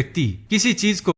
व्यक्ति किसी चीज को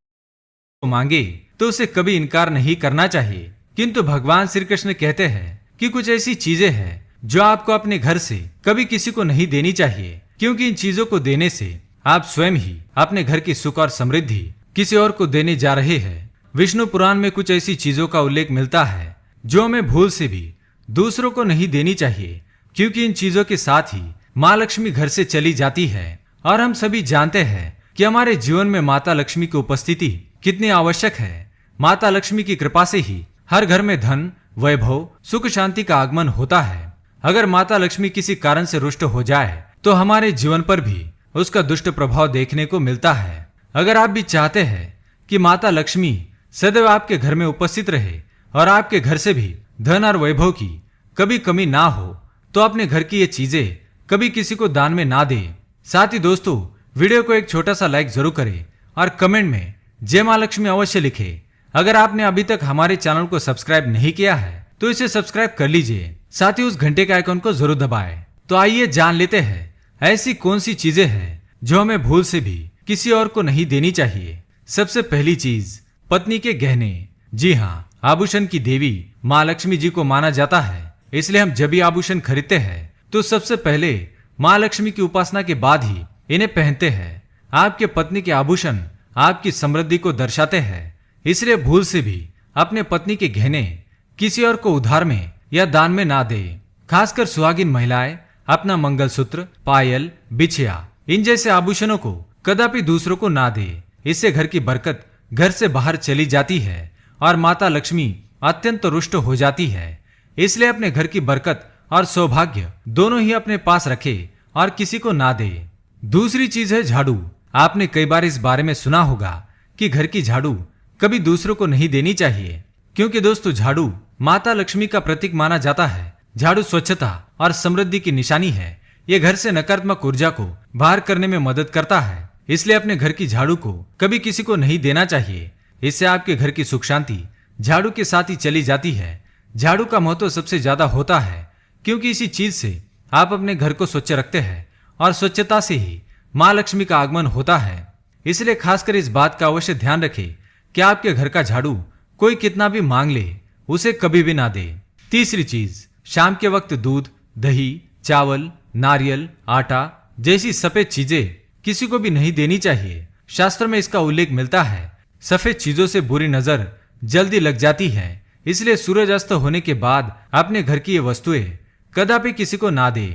मांगे तो उसे कभी इनकार नहीं करना चाहिए, किंतु भगवान श्री कृष्ण कहते हैं कि कुछ ऐसी चीजें हैं जो आपको अपने घर से कभी किसी को नहीं देनी चाहिए, क्योंकि इन चीजों को देने से आप स्वयं ही अपने घर की सुख और समृद्धि किसी और को देने जा रहे हैं। विष्णु पुराण में कुछ ऐसी चीजों का उल्लेख मिलता है जो हमें भूल से भी दूसरों को नहीं देनी चाहिए, क्योंकि इन चीजों के साथ ही माँ लक्ष्मी घर से चली जाती है। और हम सभी जानते हैं कि हमारे जीवन में माता लक्ष्मी की उपस्थिति कितनी आवश्यक है। माता लक्ष्मी की कृपा से ही हर घर में धन, वैभव, सुख, शांति का आगमन होता है। अगर माता लक्ष्मी किसी कारण से रुष्ट हो जाए तो हमारे जीवन पर भी उसका दुष्ट प्रभाव देखने को मिलता है। अगर आप भी चाहते हैं कि माता लक्ष्मी सदैव आपके घर में उपस्थित रहे और आपके घर से भी धन और वैभव की कभी कमी ना हो, तो अपने घर की ये चीजें कभी किसी को दान में ना दे। साथ ही दोस्तों, वीडियो को एक छोटा सा लाइक जरूर करें और कमेंट में जय मां लक्ष्मी अवश्य लिखे। अगर आपने अभी तक हमारे चैनल को सब्सक्राइब नहीं किया है तो इसे सब्सक्राइब कर लीजिए, साथ ही उस घंटे के आइकन को जरूर दबाएं। तो आइए जान लेते हैं ऐसी कौन सी चीजें हैं जो हमें भूल से भी किसी और को नहीं देनी चाहिए। सबसे पहली चीज, पत्नी के गहने। जी हाँ, आभूषण की देवी माँ लक्ष्मी जी को माना जाता है, इसलिए हम जब भी आभूषण खरीदते हैं तो सबसे पहले माँ लक्ष्मी की उपासना के बाद ही इन्हें पहनते हैं। आपके पत्नी के आभूषण आपकी समृद्धि को दर्शाते हैं, इसलिए भूल से भी अपने पत्नी के गहने किसी और को उधार में या दान में ना दे। खासकर सुहागिन महिलाएं अपना मंगलसूत्र, पायल, बिछिया इन जैसे आभूषणों को कदापि दूसरों को ना दे। इससे घर की बरकत घर से बाहर चली जाती है और माता लक्ष्मी अत्यंत रुष्ट हो जाती है। इसलिए अपने घर की बरकत और सौभाग्य दोनों ही अपने पास रखे और किसी को ना दे। दूसरी चीज है झाड़ू। आपने कई बार इस बारे में सुना होगा कि घर की झाड़ू कभी दूसरों को नहीं देनी चाहिए, क्योंकि दोस्तों झाड़ू माता लक्ष्मी का प्रतीक माना जाता है। झाड़ू स्वच्छता और समृद्धि की निशानी है। यह घर से नकारात्मक ऊर्जा को बाहर करने में मदद करता है, इसलिए अपने घर की झाड़ू को कभी किसी को नहीं देना चाहिए। इससे आपके घर की सुख शांति झाड़ू के साथ ही चली जाती है। झाड़ू का महत्व सबसे ज्यादा होता है, क्योंकि इसी चीज से आप अपने घर को स्वच्छ रखते हैं और स्वच्छता से ही माँ लक्ष्मी का आगमन होता है। इसलिए खासकर इस बात का अवश्य ध्यान रखें कि आपके घर का झाड़ू कोई कितना भी मांग ले, उसे कभी भी ना दे। तीसरी चीज, शाम के वक्त दूध, दही, चावल, नारियल, आटा जैसी सफेद चीजें किसी को भी नहीं देनी चाहिए। शास्त्र में इसका उल्लेख मिलता है। सफेद चीजों से बुरी नजर जल्दी लग जाती है, इसलिए सूरज अस्त होने के बाद अपने घर की ये वस्तुएं कदापि किसी को ना दे।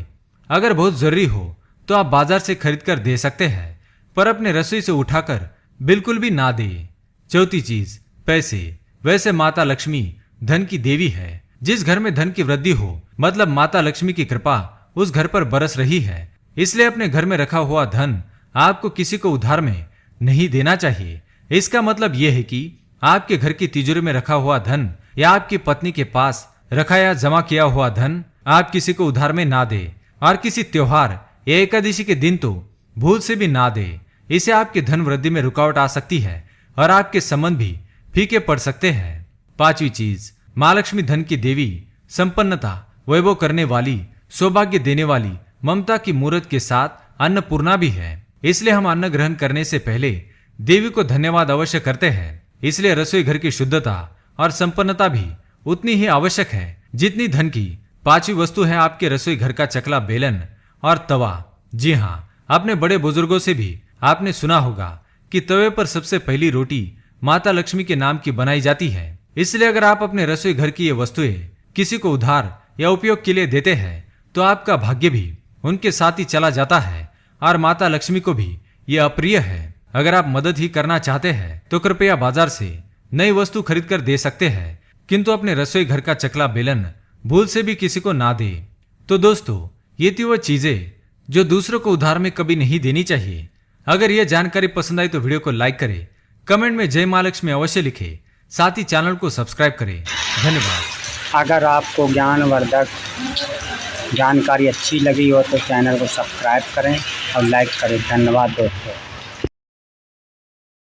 अगर बहुत जरूरी हो तो आप बाजार से खरीद कर दे सकते हैं, पर अपने रसोई से उठाकर बिल्कुल भी ना दे। चौथी चीज, पैसे। वैसे माता लक्ष्मी धन की देवी है। जिस घर में धन की वृद्धि हो, मतलब माता लक्ष्मी की कृपा उस घर पर बरस रही है। इसलिए अपने घर में रखा हुआ धन आपको किसी को उधार में नहीं देना चाहिए। इसका मतलब यह है कि आपके घर की तिजोरी में रखा हुआ धन या आपकी पत्नी के पास रखा या जमा किया हुआ धन आप किसी को उधार में ना दे, और किसी त्योहार या एकादशी के दिन तो भूल से भी ना दे। इससे आपके धन वृद्धि में रुकावट आ सकती है और आपके संबंध भी फीके पड़ सकते हैं। पांचवी चीज, माँ लक्ष्मी धन की देवी, संपन्नता, वैभव करने वाली, सौभाग्य देने वाली, ममता की मूर्त के साथ अन्नपूर्णा भी है। इसलिए हम अन्न ग्रहण करने से पहले देवी को धन्यवाद अवश्य करते हैं। इसलिए रसोई घर की शुद्धता और संपन्नता भी उतनी ही आवश्यक है जितनी धन की। पांचवी वस्तु है आपके रसोई घर का चकला, बेलन और तवा। जी हाँ, अपने बड़े बुजुर्गों से भी आपने सुना होगा कि तवे पर सबसे पहली रोटी माता लक्ष्मी के नाम की बनाई जाती है। इसलिए अगर आप अपने रसोई घर की ये वस्तुएं किसी को उधार या उपयोग के लिए देते हैं तो आपका भाग्य भी उनके साथ ही चला जाता है और माता लक्ष्मी को भी ये अप्रिय है। अगर आप मदद ही करना चाहते हैं तो कृपया बाजार से नई वस्तु खरीद कर दे सकते हैं, किंतु अपने रसोई घर का चकला, बेलन भूल से भी किसी को ना दे। तो दोस्तों, ये थी वो चीजें जो दूसरों को उधार में कभी नहीं देनी चाहिए। अगर यह जानकारी पसंद आई तो वीडियो को लाइक करें, कमेंट में जय मां लक्ष्मी अवश्य लिखें, साथ ही चैनल को सब्सक्राइब करें। धन्यवाद। अगर आपको ज्ञानवर्धक जानकारी अच्छी लगी हो तो चैनल को सब्सक्राइब करें और लाइक करें। धन्यवाद दोस्तों।